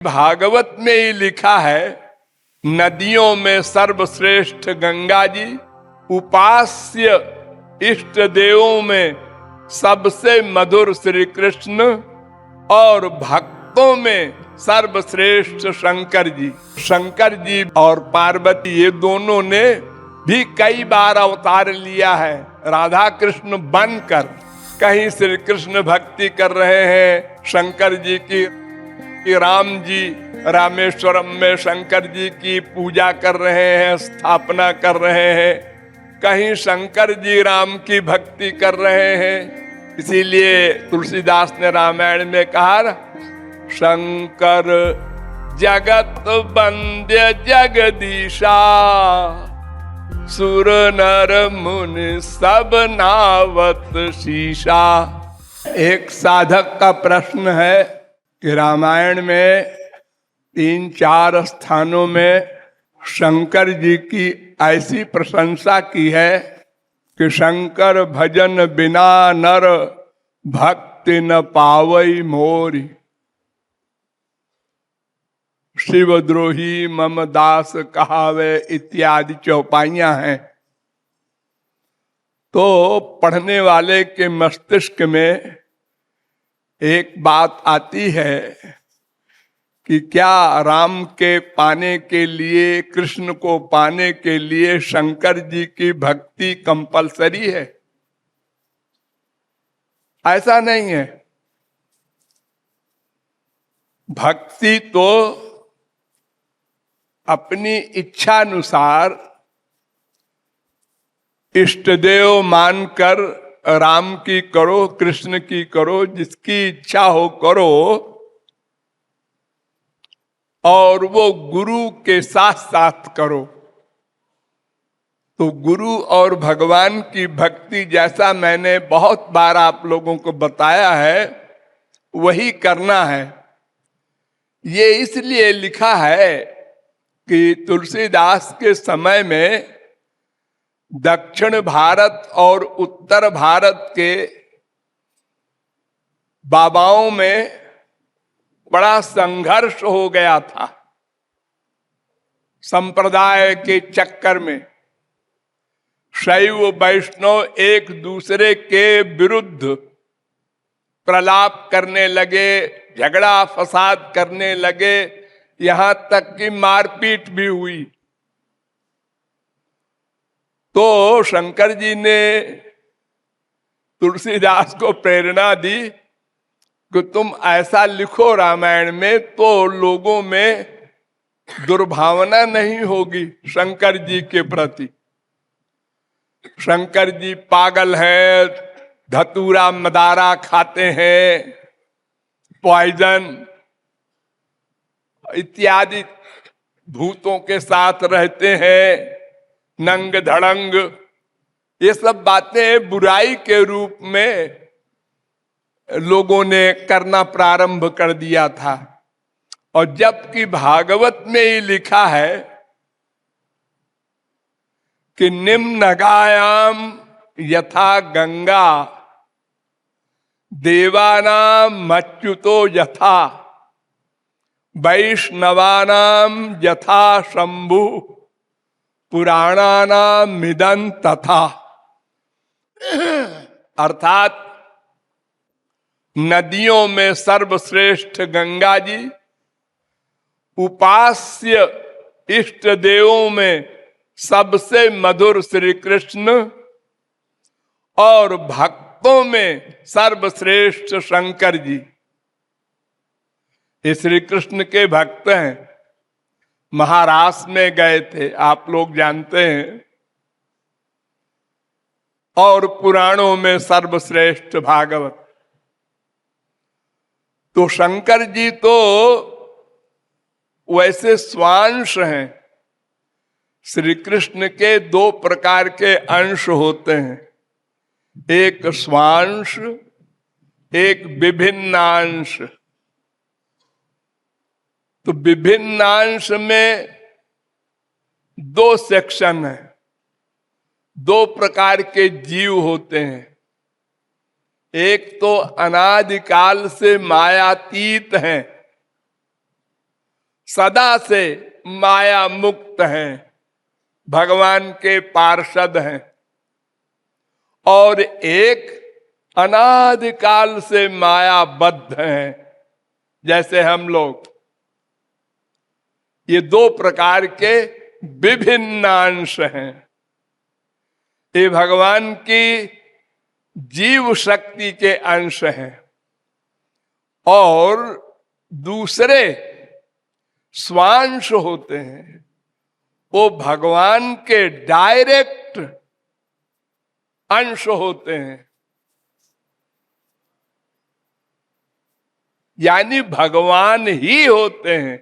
भागवत में ही लिखा है, नदियों में सर्वश्रेष्ठ गंगा जी, उपास्य इष्ट देवों में सबसे मधुर श्री कृष्ण और भक्तों में सर्वश्रेष्ठ शंकर जी। शंकर जी और पार्वती ये दोनों ने भी कई बार अवतार लिया है राधा कृष्ण बनकर। कहीं श्री कृष्ण भक्ति कर रहे हैं शंकर जी की, राम जी रामेश्वरम में शंकर जी की पूजा कर रहे हैं, स्थापना कर रहे हैं। कहीं शंकर जी राम की भक्ति कर रहे हैं। इसीलिए तुलसीदास ने रामायण में कहा, शंकर जगत वंद्य जगदीशा, सुर नर मुनि सब नावत शीशा। एक साधक का प्रश्न है कि रामायण में 3-4 स्थानों में शंकर जी की ऐसी प्रशंसा की है कि शंकर भजन बिना नर भक्ति न पावई मोरी, शिवद्रोही मम दास कहावे इत्यादि चौपाइयां हैं। तो पढ़ने वाले के मस्तिष्क में एक बात आती है कि क्या राम के पाने के लिए, कृष्ण को पाने के लिए शंकर जी की भक्ति कंपलसरी है? ऐसा नहीं है। भक्ति तो अपनी इच्छानुसार इष्टदेव मानकर राम की करो, कृष्ण की करो, जिसकी इच्छा हो करो, और वो गुरु के साथ साथ करो। तो गुरु और भगवान की भक्ति जैसा मैंने बहुत बार आप लोगों को बताया है, वही करना है। ये इसलिए लिखा है कि तुलसीदास के समय में दक्षिण भारत और उत्तर भारत के बाबाओं में बड़ा संघर्ष हो गया था संप्रदाय के चक्कर में। शैव वैष्णव एक दूसरे के विरुद्ध प्रलाप करने लगे, झगड़ा फसाद करने लगे, यहां तक कि मारपीट भी हुई। तो शंकर जी ने तुलसीदास को प्रेरणा दी कि तुम ऐसा लिखो रामायण में तो लोगों में दुर्भावना नहीं होगी शंकर जी के प्रति। शंकर जी पागल हैं, धतूरा मदारा खाते हैं, पॉइजन इत्यादि भूतों के साथ रहते हैं, नंग धड़ंग, ये सब बातें बुराई के रूप में लोगों ने करना प्रारंभ कर दिया था। और जबकि भागवत में ही लिखा है कि निम्नगायाम यथा गंगा, देवानाम मच्युतो यथा, वैष्णवानाम यथा शंभु, पुराणानाम मिदं तथा। अर्थात नदियों में सर्वश्रेष्ठ गंगा जी, उपास्य इष्ट देवों में सबसे मधुर श्री कृष्ण और भक्तों में सर्वश्रेष्ठ शंकर जी। ये श्री कृष्ण के भक्त हैं। महाराष्ट्र में गए थे, आप लोग जानते हैं, और पुराणों में सर्वश्रेष्ठ भागवत। तो शंकर जी तो वैसे स्वांश हैं। श्री कृष्ण के 2 प्रकार के अंश होते हैं, एक स्वांश, एक विभिन्नांश। तो विभिन्नांश में 2 सेक्शन है, 2 प्रकार के जीव होते हैं। एक तो अनादिकाल से मायातीत हैं, सदा से माया मुक्त हैं, भगवान के पार्षद हैं, और एक अनादिकाल से मायाबद्ध हैं जैसे हम लोग। ये दो प्रकार के विभिन्न अंश हैं। ये भगवान की जीव शक्ति के अंश हैं और दूसरे स्वांश होते हैं, वो भगवान के डायरेक्ट अंश होते हैं। यानी भगवान ही होते हैं।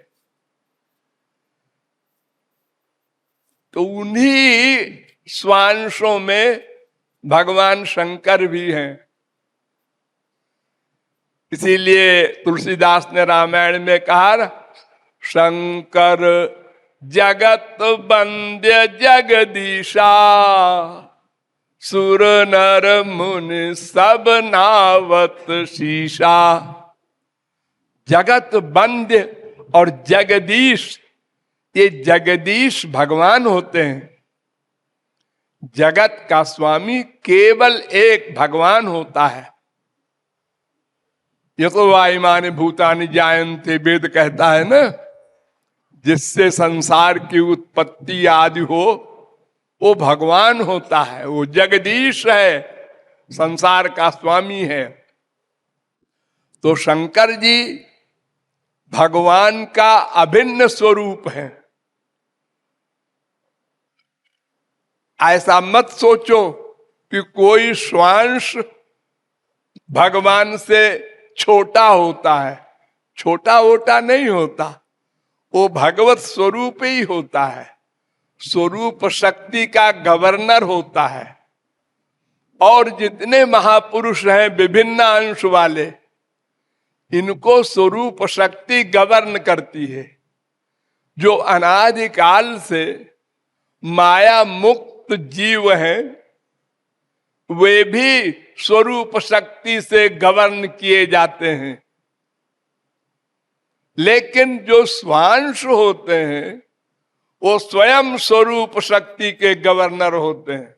तो उन्हीं स्वांशों में भगवान शंकर भी हैं। इसीलिए तुलसीदास ने रामायण में कहा, शंकर जगत वंद्य जगदीशा, सुर नर मुनि सब नावत शीशा। जगत वंद्य और जगदीश, ये जगदीश भगवान होते हैं। जगत का स्वामी केवल एक भगवान होता है। ये तो वायुमानि भूतानि जायन्ते वेद कहता है ना, जिससे संसार की उत्पत्ति आदि हो वो भगवान होता है, वो जगदीश है, संसार का स्वामी है। तो शंकर जी भगवान का अभिन्न स्वरूप है। ऐसा मत सोचो कि कोई स्वांश भगवान से छोटा होता है। छोटा वोटा नहीं होता, वो भगवत स्वरूप ही होता है। स्वरूप शक्ति का गवर्नर होता है। और जितने महापुरुष हैं विभिन्न अंश वाले, इनको स्वरूप शक्ति गवर्न करती है। जो अनादिकाल से माया मुक्त जीव हैं, वे भी स्वरूप शक्ति से गवर्न किए जाते हैं। लेकिन जो स्वांश होते हैं वो स्वयं स्वरूप शक्ति के गवर्नर होते हैं,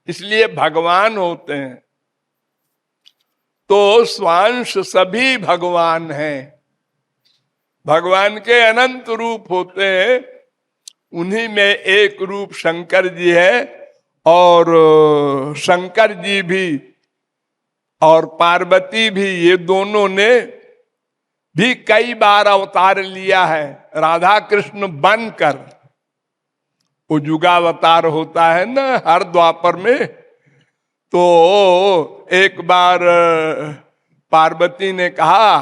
इसलिए भगवान होते हैं। तो स्वांश सभी भगवान हैं। भगवान के अनंत रूप होते हैं, उन्हीं में एक रूप शंकर जी है। और शंकर जी भी और पार्वती भी, ये दोनों ने भी कई बार अवतार लिया है राधा कृष्ण बनकर। वो युगावतार होता है ना हर द्वापर में। तो एक बार पार्वती ने कहा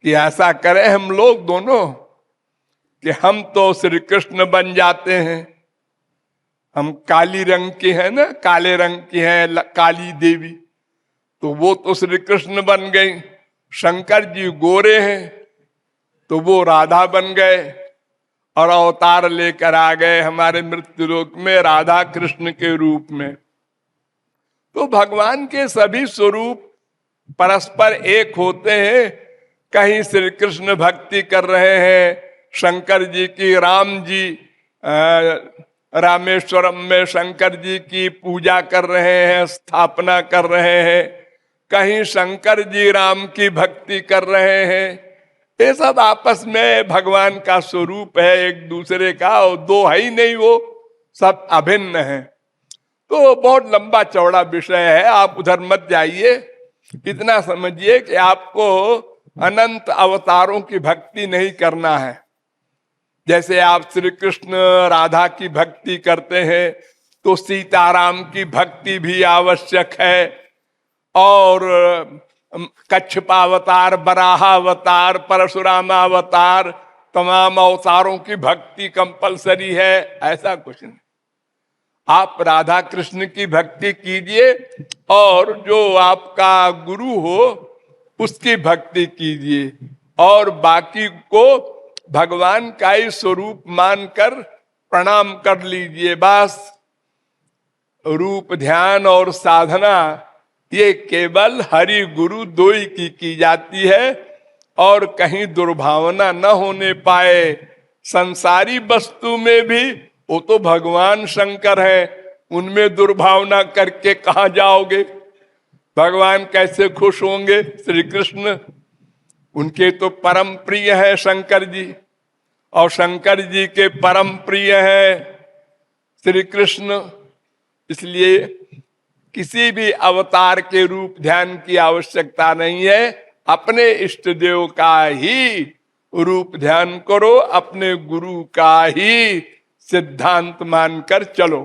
कि ऐसा करें हम लोग दोनों कि हम तो श्री कृष्ण बन जाते हैं। हम काली रंग की है ना, काले रंग की है काली देवी, तो वो तो श्री कृष्ण बन गई। शंकर जी गोरे हैं तो वो राधा बन गए और अवतार लेकर आ गए हमारे मृत्यु लोक में राधा कृष्ण के रूप में। तो भगवान के सभी स्वरूप परस्पर एक होते हैं। कहीं श्री कृष्ण भक्ति कर रहे हैं शंकर जी की, राम जी रामेश्वरम में शंकर जी की पूजा कर रहे हैं, स्थापना कर रहे हैं। कहीं शंकर जी राम की भक्ति कर रहे हैं। ये सब आपस में भगवान का स्वरूप है एक दूसरे का, और दो है ही नहीं, वो सब अभिन्न है। तो बहुत लंबा चौड़ा विषय है, आप उधर मत जाइए। इतना समझिए कि आपको अनंत अवतारों की भक्ति नहीं करना है। जैसे आप श्री कृष्ण राधा की भक्ति करते हैं तो सीताराम की भक्ति भी आवश्यक है। और कच्छपावतार, बराहावतार, परशुरामावतार, तमाम अवतारों की भक्ति कंपलसरी है, ऐसा कुछ नहीं। आप राधा कृष्ण की भक्ति कीजिए और जो आपका गुरु हो उसकी भक्ति कीजिए, और बाकी को भगवान का ही स्वरूप मानकर प्रणाम कर लीजिए। बस रूप ध्यान और साधना ये केवल हरि गुरु दो ही की जाती है। और कहीं दुर्भावना न होने पाए। संसारी वस्तु में भी वो तो भगवान शंकर है, उनमें दुर्भावना करके कहाँ जाओगे? भगवान कैसे खुश होंगे? श्री कृष्ण उनके तो परम प्रिय है शंकर जी, और शंकर जी के परम प्रिय है श्री कृष्ण। इसलिए किसी भी अवतार के रूप ध्यान की आवश्यकता नहीं है, अपने इष्ट देव का ही रूप ध्यान करो, अपने गुरु का ही सिद्धांत मानकर चलो।